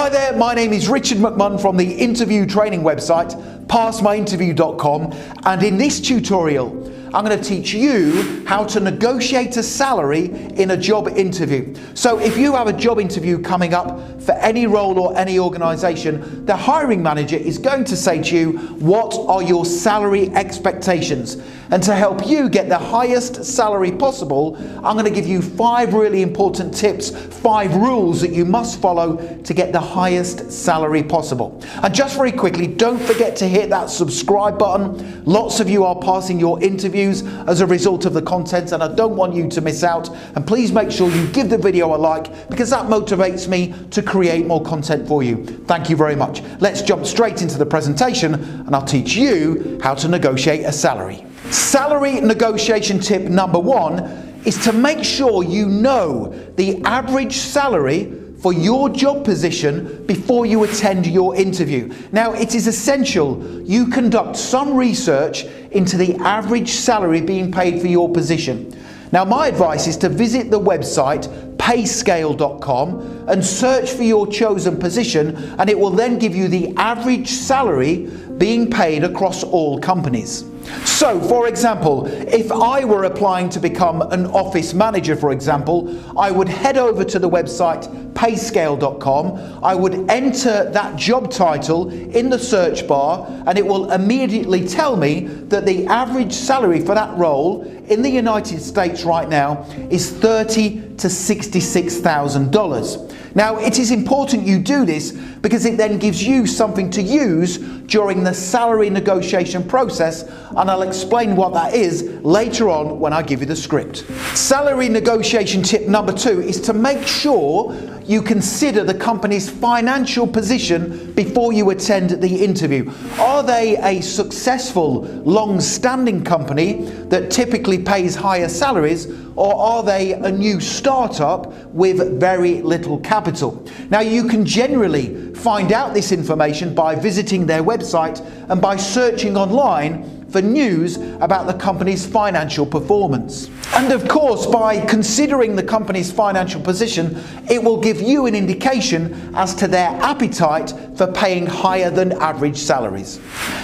Hi there, my name is Richard McMunn from the interview training website, passmyinterview.com, and in this tutorial, I'm going to teach you how to negotiate a salary in a job interview. So if you have a job interview coming up for any role or any organisation, the hiring manager is going to say to you, what are your salary expectations? And to help you get the highest salary possible, I'm going to give you 5 really important tips, 5 rules that you must follow to get the highest salary possible. And just very quickly, don't forget to hit that subscribe button. Lots of you are passing your interviews as a result of the content, and I don't want you to miss out. And please make sure you give the video a like, because that motivates me to create more content for you. Thank you very much. Let's jump straight into the presentation and I'll teach you how to negotiate a salary. Salary negotiation tip number 1 is to make sure you know the average salary for your job position before you attend your interview. Now, it is essential you conduct some research into the average salary being paid for your position. Now, my advice is to visit the website payscale.com and search for your chosen position, and it will then give you the average salary being paid across all companies. So, for example, if I were applying to become an office manager, for example, I would head over to the website payscale.com, I would enter that job title in the search bar, and it will immediately tell me that the average salary for that role in the United States right now is $30,000 to $66,000. Now, it is important you do this because it then gives you something to use during the salary negotiation process, and I'll explain what that is later on when I give you the script. Salary negotiation tip number 2 is to make sure you consider the company's financial position before you attend the interview. Are they a successful, long-standing company that typically pays higher salaries, or are they a new startup with very little capital? Now, you can generally find out this information by visiting their website and by searching online for news about the company's financial performance. And of course, by considering the company's financial position, it will give you an indication as to their appetite for paying higher than average salaries.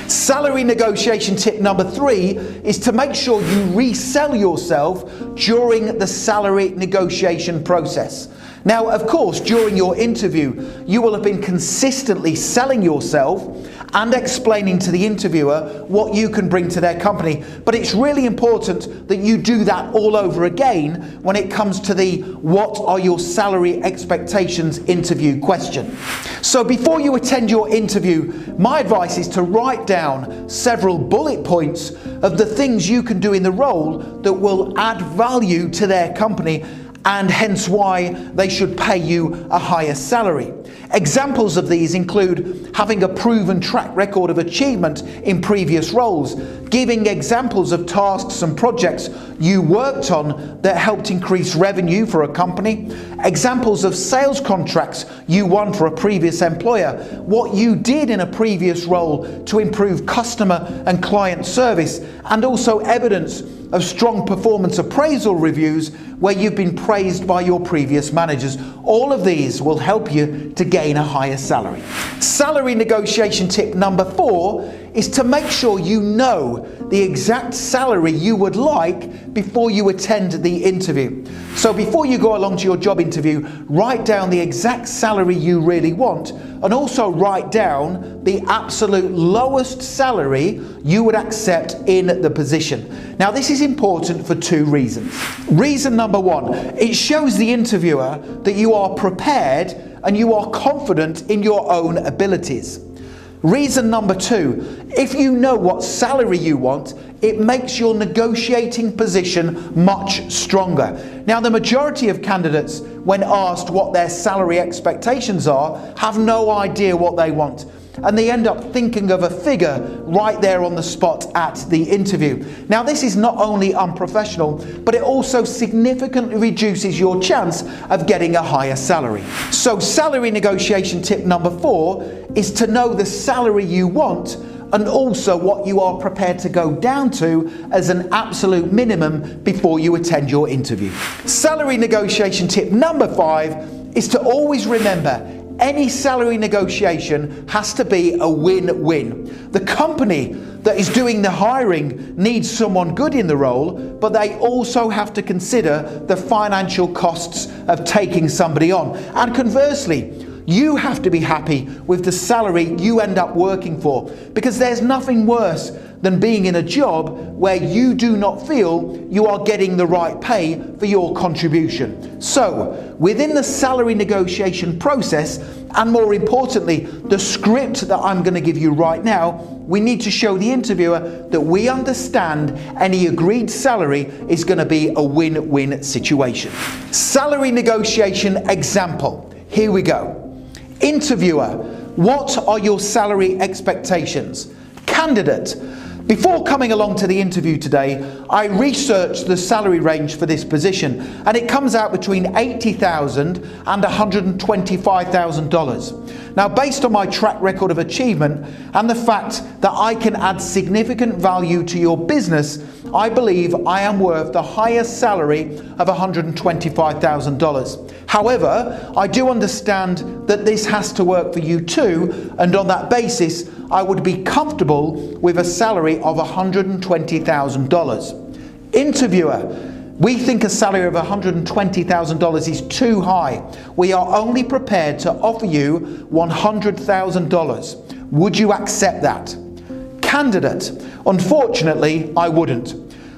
Salary negotiation tip number 3 is to make sure you resell yourself during the salary negotiation process. Now, of course, during your interview, you will have been consistently selling yourself and explaining to the interviewer what you can bring to their company. But it's really important that you do that all over again when it comes to the what are your salary expectations interview question. So before you attend your interview, my advice is to write down several bullet points of the things you can do in the role that will add value to their company, and hence why they should pay you a higher salary. Examples of these include having a proven track record of achievement in previous roles, giving examples of tasks and projects you worked on that helped increase revenue for a company, examples of sales contracts you won for a previous employer, what you did in a previous role to improve customer and client service, and also evidence of strong performance appraisal reviews where you've been praised by your previous managers. All of these will help you to gain a higher salary. Salary negotiation tip number 4 is to make sure you know the exact salary you would like before you attend the interview. So before you go along to your job interview, write down the exact salary you really want, and also write down the absolute lowest salary you would accept in the position. Now, this is important for 2 reasons. Reason number 1, it shows the interviewer that you are prepared and you are confident in your own abilities. Reason number 2, if you know what salary you want, it makes your negotiating position much stronger. Now, the majority of candidates, when asked what their salary expectations are, have no idea what they want, and they end up thinking of a figure right there on the spot at the interview. Now, this is not only unprofessional, but it also significantly reduces your chance of getting a higher salary. So salary negotiation tip number 4 is to know the salary you want and also what you are prepared to go down to as an absolute minimum before you attend your interview. Salary negotiation tip number 5 is to always remember any salary negotiation has to be a win-win. The company that is doing the hiring needs someone good in the role, but they also have to consider the financial costs of taking somebody on. And conversely, you have to be happy with the salary you end up working for, because there's nothing worse than being in a job where you do not feel you are getting the right pay for your contribution. So, within the salary negotiation process, and more importantly, the script that I'm going to give you right now, we need to show the interviewer that we understand any agreed salary is going to be a win-win situation. Salary negotiation example. Here we go. Interviewer, what are your salary expectations? Candidate, before coming along to the interview today, I researched the salary range for this position, and it comes out between $80,000 and $125,000. Now, based on my track record of achievement and the fact that I can add significant value to your business, I believe I am worth the highest salary of $125,000. However, I do understand that this has to work for you too, and on that basis, I would be comfortable with a salary of $120,000. Interviewer, we think a salary of $120,000 is too high. We are only prepared to offer you $100,000. Would you accept that? Candidate, unfortunately, I wouldn't.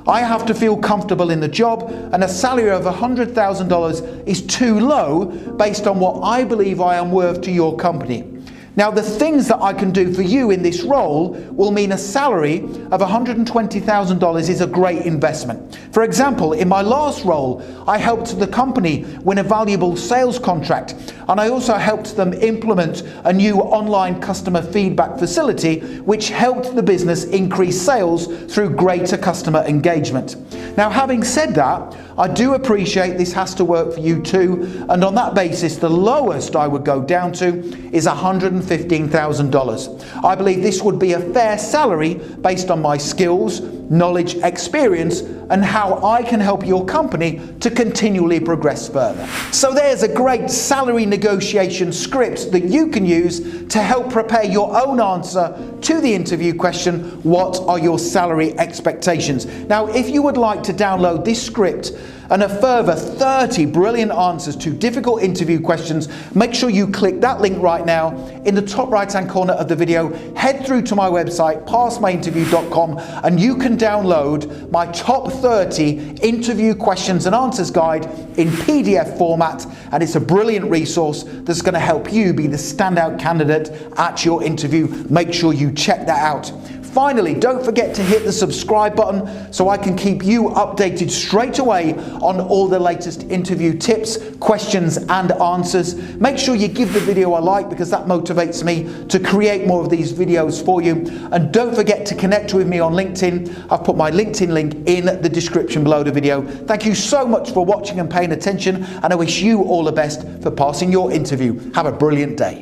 I have to feel comfortable in the job, and a salary of $100,000 is too low based on what I believe I am worth to your company. Now, the things that I can do for you in this role will mean a salary of $120,000 is a great investment. For example, in my last role, I helped the company win a valuable sales contract, and I also helped them implement a new online customer feedback facility, which helped the business increase sales through greater customer engagement. Now, having said that, I do appreciate this has to work for you too, and on that basis, the lowest I would go down to is $115,000. I believe this would be a fair salary based on my skills, knowledge, experience, and how I can help your company to continually progress further. So there's a great salary negotiation script that you can use to help prepare your own answer to the interview question, what are your salary expectations? Now, if you would like to download this script and a further 30 brilliant answers to difficult interview questions, make sure you click that link right now in the top right hand corner of the video. Head through to my website, passmyinterview.com, and you can download my top 30 interview questions and answers guide in PDF format, and it's a brilliant resource that's going to help you be the standout candidate at your interview. Make sure you check that out. Finally, don't forget to hit the subscribe button so I can keep you updated straight away on all the latest interview tips, questions and answers. Make sure you give the video a like, because that motivates me to create more of these videos for you. And don't forget to connect with me on LinkedIn. I've put my LinkedIn link in the description below the video. Thank you so much for watching and paying attention, and I wish you all the best for passing your interview. Have a brilliant day.